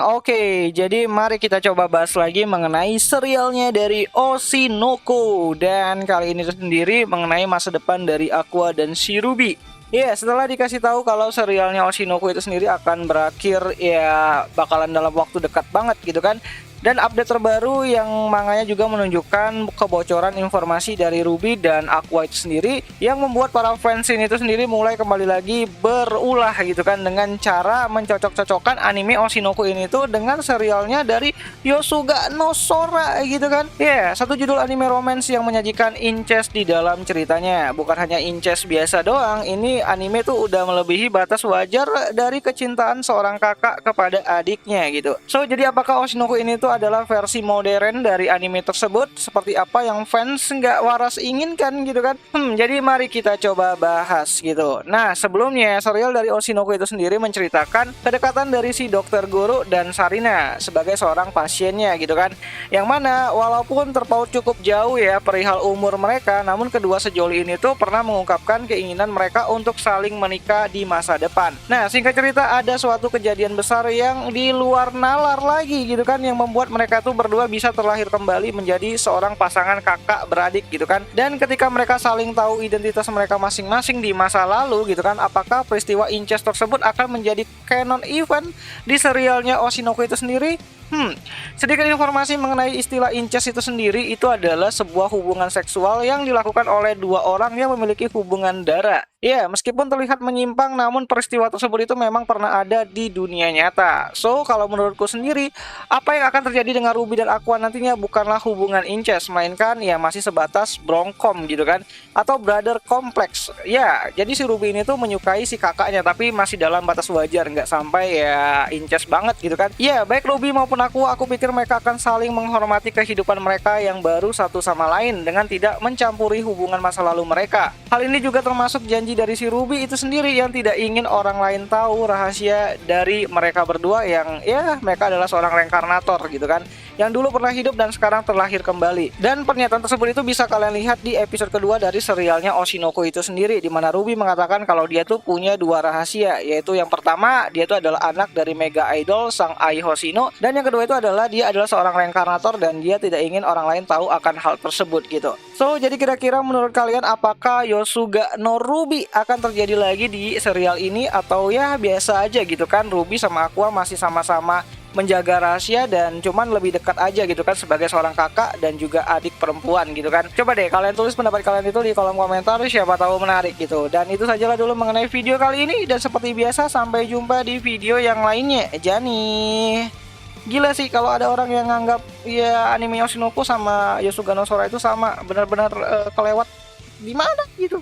Oke, jadi mari kita coba bahas lagi mengenai serialnya dari Oshinoko. Dan kali ini sendiri mengenai masa depan dari Aqua dan si Ruby. Ya, setelah dikasih tahu kalau serialnya Oshinoko itu sendiri akan berakhir ya bakalan dalam waktu dekat banget gitu kan. Dan update terbaru yang manganya juga menunjukkan kebocoran informasi dari Ruby dan Aqua itu sendiri yang membuat para fans ini itu sendiri mulai kembali lagi berulah gitu kan dengan cara mencocok-cocokkan anime Oshinoko ini tuh dengan serialnya dari Yosuga no Sora gitu kan. Ya, satu judul anime romance yang menyajikan incest di dalam ceritanya. Bukan hanya incest biasa doang, ini anime tuh udah melebihi batas wajar dari kecintaan seorang kakak kepada adiknya gitu. So, jadi apakah Oshinoko ini tuh adalah versi modern dari anime tersebut, seperti apa yang fans nggak waras inginkan gitu kan. Jadi mari kita coba bahas gitu. Nah, sebelumnya serial dari Oshinoko itu sendiri menceritakan kedekatan dari si Dokter Guru dan Sarina sebagai seorang pasiennya gitu kan. Yang mana walaupun terpaut cukup jauh ya perihal umur mereka, namun kedua sejoli ini tuh pernah mengungkapkan keinginan mereka untuk saling menikah di masa depan. Nah, singkat cerita ada suatu kejadian besar yang di luar nalar lagi gitu kan, yang membuat mereka tuh berdua bisa terlahir kembali menjadi seorang pasangan kakak beradik gitu kan. Dan ketika mereka saling tahu identitas mereka masing-masing di masa lalu gitu kan, apakah peristiwa incest tersebut akan menjadi canon event di serialnya Oshinoko itu sendiri? Sedikit informasi mengenai istilah incest itu sendiri, itu adalah sebuah hubungan seksual yang dilakukan oleh dua orang yang memiliki hubungan darah. Ya, meskipun terlihat menyimpang, namun peristiwa tersebut itu memang pernah ada di dunia nyata. So, kalau menurutku sendiri, apa yang akan terjadi dengan Ruby dan Aqua nantinya bukanlah hubungan incest, melainkan ya masih sebatas brongkom gitu kan, atau brother complex. Ya, jadi si Ruby ini tuh menyukai si kakaknya, tapi masih dalam batas wajar, nggak sampai ya incest banget gitu kan. Ya, baik Ruby maupun aku pikir mereka akan saling menghormati kehidupan mereka yang baru satu sama lain dengan tidak mencampuri hubungan masa lalu mereka. Hal ini juga termasuk janji dari si Ruby itu sendiri yang tidak ingin orang lain tahu rahasia dari mereka berdua yang ya mereka adalah seorang reinkarnator gitu kan, yang dulu pernah hidup dan sekarang terlahir kembali. Dan pernyataan tersebut itu bisa kalian lihat di episode kedua dari serialnya Oshinoko itu sendiri, di mana Ruby mengatakan kalau dia tuh punya dua rahasia, yaitu yang pertama dia tuh adalah anak dari mega idol sang Ai Hoshino, dan yang kedua itu adalah dia adalah seorang reinkarnator dan dia tidak ingin orang lain tahu akan hal tersebut gitu. So, jadi kira-kira menurut kalian apakah Yosuga no Ruby akan terjadi lagi di serial ini, atau ya biasa aja gitu kan, Ruby sama Aqua masih sama-sama menjaga rahasia dan cuman lebih dekat aja gitu kan sebagai seorang kakak dan juga adik perempuan gitu kan. Coba deh kalian tulis pendapat kalian itu di kolom komentar, siapa tahu menarik gitu. Dan itu sajalah dulu mengenai video kali ini, dan seperti biasa sampai jumpa di video yang lainnya. Jani. Gila sih kalau ada orang yang nganggap ya anime Oshinoko sama Yosuga no Sora itu sama, benar-benar kelewat di mana gitu.